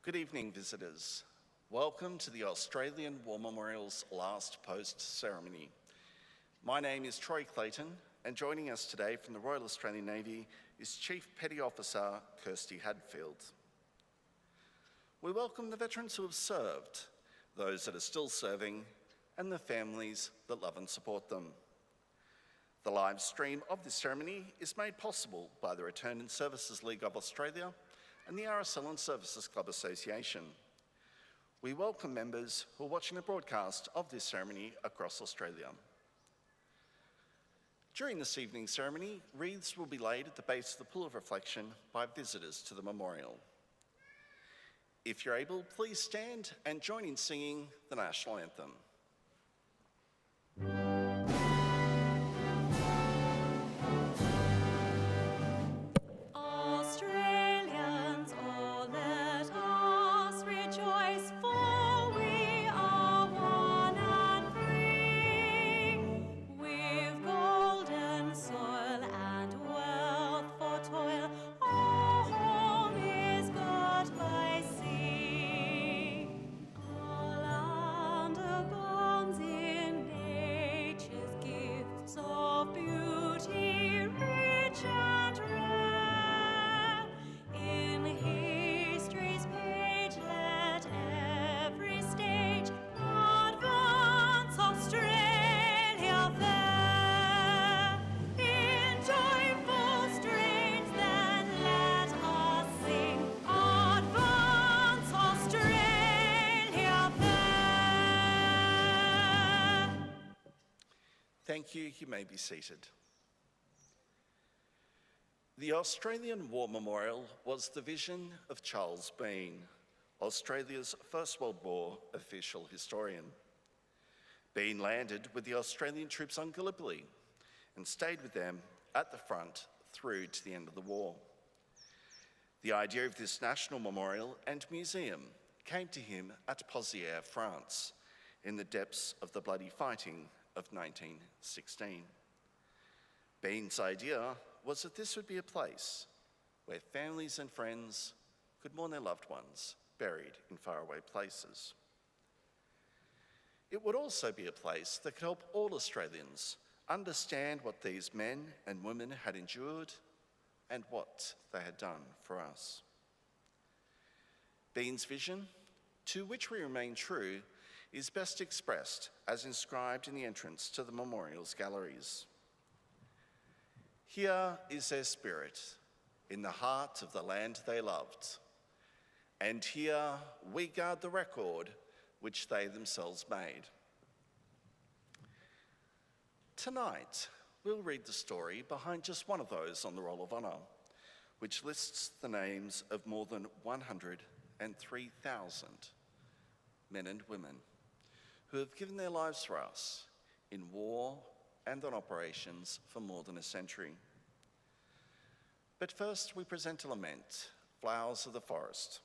Good evening, visitors. Welcome to the Australian War Memorial's last post ceremony. My name is Troy Clayton, and joining us today from the Royal Australian Navy is Chief Petty Officer Kirsty Hadfield. We welcome the veterans who have served, those that are still serving, and the families that love and support them. The live stream of this ceremony is made possible by the Return in Services League of Australia and the RSL and Services Club Association. We welcome members who are watching the broadcast of this ceremony across Australia. During this evening's ceremony, wreaths will be laid at the base of the Pool of Reflection by visitors to the memorial. If you're able, please stand and join in singing the National Anthem. Thank you. You may be seated. The Australian War Memorial was the vision of Charles Bean, Australia's First World War official historian. Bean landed with the Australian troops on Gallipoli and stayed with them at the front through to the end of the war. The idea of this national memorial and museum came to him at Pozières, France, in the depths of the bloody fighting of 1916. Bean's idea was that this would be a place where families and friends could mourn their loved ones buried in faraway places. It would also be a place that could help all Australians understand what these men and women had endured and what they had done for us. Bean's vision, to which we remain true, is best expressed as inscribed in the entrance to the memorial's galleries. Here is their spirit, in the heart of the land they loved, and here we guard the record which they themselves made. Tonight, we'll read the story behind just one of those on the Roll of Honour, which lists the names of more than 103,000 men and women who have given their lives for us in war and on operations for more than a century. But first, we present a lament, Flowers of the Forest.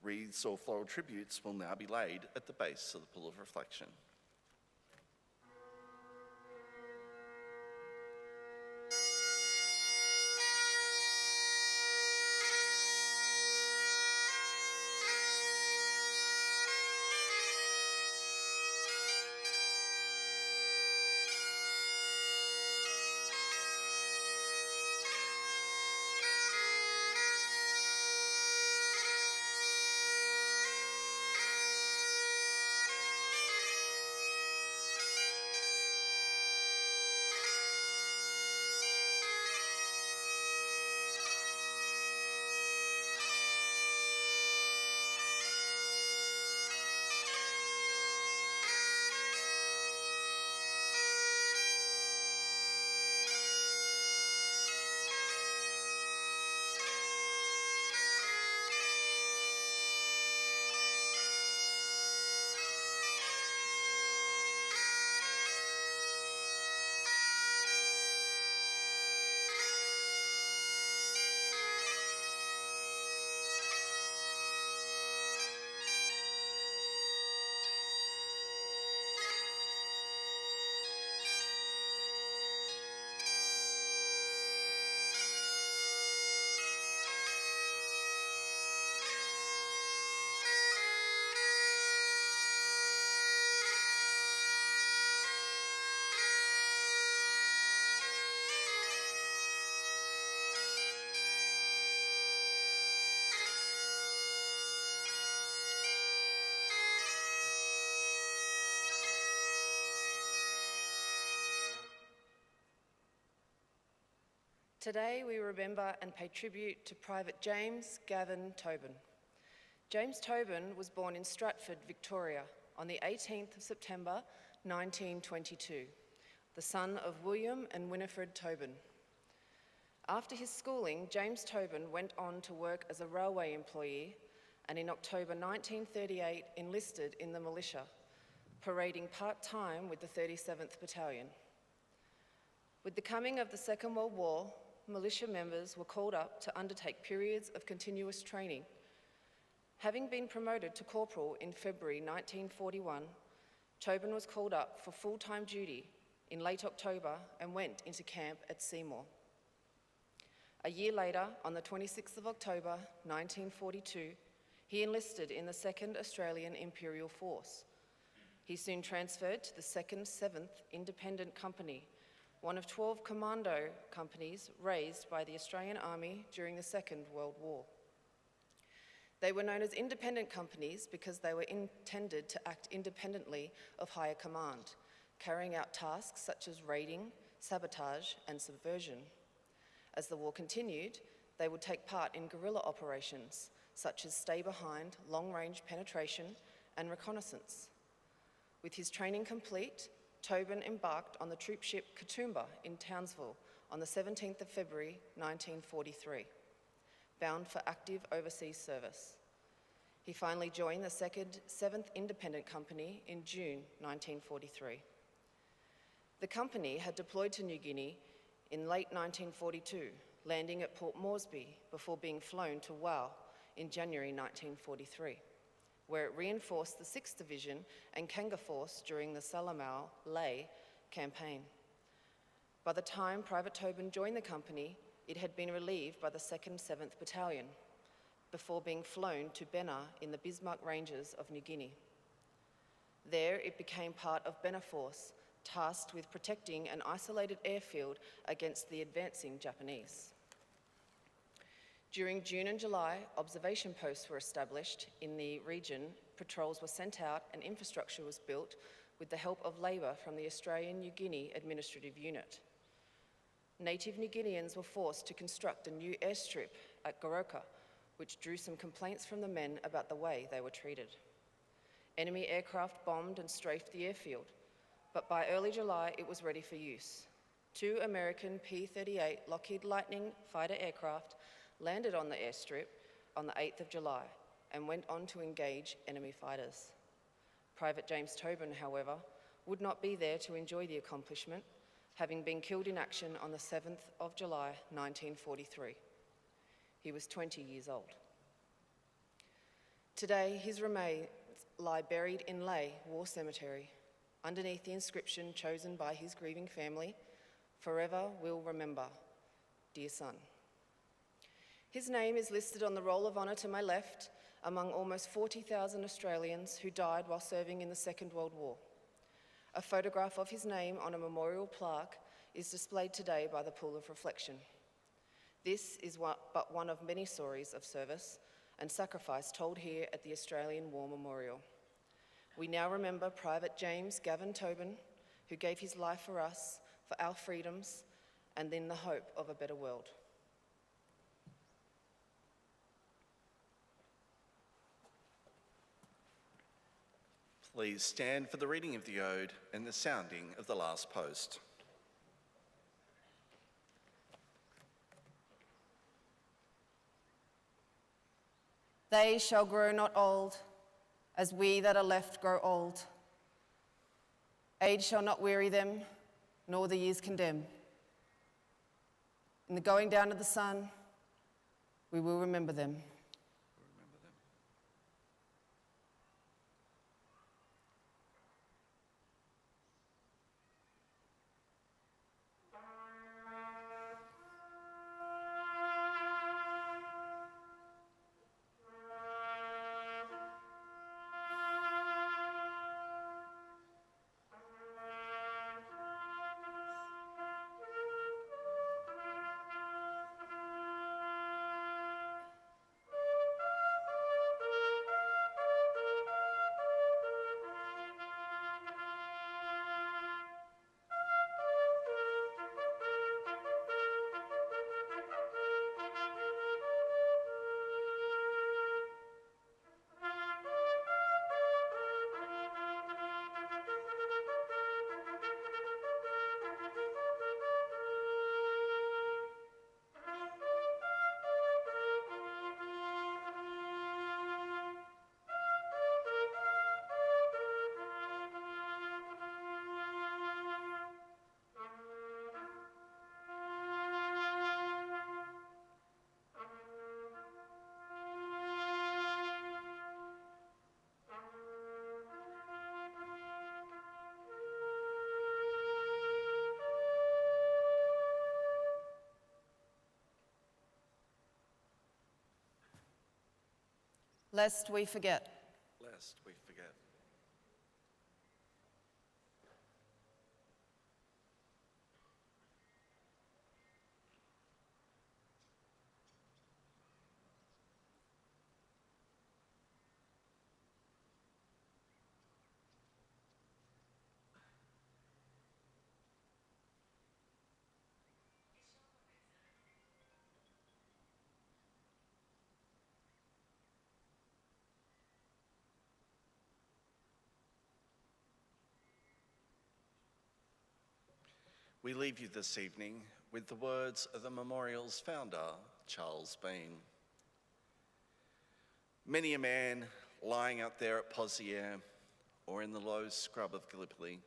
Wreaths or floral tributes will now be laid at the base of the Pool of Reflection. Today we remember and pay tribute to Private James Gavin Tobin. James Tobin was born in Stratford, Victoria on the 18th of September 1922, the son of William and Winifred Tobin. After his schooling, James Tobin went on to work as a railway employee and in October 1938 enlisted in the militia, parading part-time with the 37th Battalion. With the coming of the Second World War, militia members were called up to undertake periods of continuous training. Having been promoted to corporal in February 1941, Tobin was called up for full-time duty in late October and went into camp at Seymour. A year later, on the 26th of October 1942, he enlisted in the 2nd Australian Imperial Force. He soon transferred to the 2nd 7th Independent Company, one of 12 commando companies raised by the Australian Army during the Second World War. They were known as independent companies because they were intended to act independently of higher command, carrying out tasks such as raiding, sabotage, and subversion. As the war continued, they would take part in guerrilla operations, such as stay-behind, long-range penetration, and reconnaissance. With his training complete, Tobin embarked on the troop ship Katoomba in Townsville on the 17th of February 1943, bound for active overseas service. He finally joined the 2nd 7th Independent Company in June 1943. The company had deployed to New Guinea in late 1942, landing at Port Moresby before being flown to Wau in January 1943, where it reinforced the 6th Division and Kanga Force during the Salamau-Lay campaign. By the time Private Tobin joined the company, it had been relieved by the 2nd 7th Battalion, before being flown to Benna in the Bismarck Ranges of New Guinea. There it became part of Benna Force, tasked with protecting an isolated airfield against the advancing Japanese. During June and July, observation posts were established in the region, patrols were sent out and infrastructure was built with the help of labour from the Australian New Guinea Administrative Unit. Native New Guineans were forced to construct a new airstrip at Goroka, which drew some complaints from the men about the way they were treated. Enemy aircraft bombed and strafed the airfield, but by early July it was ready for use. 2 American P-38 Lockheed Lightning fighter aircraft landed on the airstrip on the 8th of July and went on to engage enemy fighters. Private James Tobin, however, would not be there to enjoy the accomplishment, having been killed in action on the 7th of July 1943. He was 20 years old. Today, his remains lie buried in Lay War Cemetery, underneath the inscription chosen by his grieving family, "Forever we'll remember, dear son." His name is listed on the Roll of Honour to my left among almost 40,000 Australians who died while serving in the Second World War. A photograph of his name on a memorial plaque is displayed today by the Pool of Reflection. This is but one of many stories of service and sacrifice told here at the Australian War Memorial. We now remember Private James Gavin Tobin, who gave his life for us, for our freedoms, and in the hope of a better world. Please stand for the reading of the Ode and the sounding of the last post. They shall grow not old, as we that are left grow old. Age shall not weary them, nor the years condemn. In the going down of the sun, we will remember them. lest we forget. Lest we forget. We leave you this evening with the words of the memorial's founder, Charles Bean. Many a man lying out there at Pozières or in the low scrub of Gallipoli,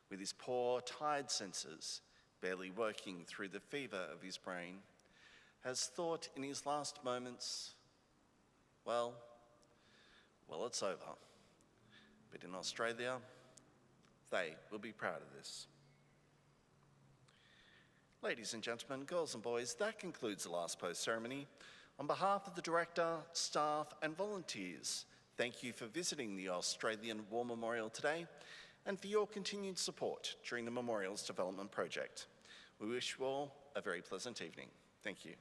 with his poor, tired senses barely working through the fever of his brain, has thought in his last moments, well, it's over. But in Australia, they will be proud of this. Ladies and gentlemen, girls and boys, that concludes the last post ceremony. On behalf of the director, staff and volunteers, thank you for visiting the Australian War Memorial today and for your continued support during the memorial's development project. We wish you all a very pleasant evening. Thank you.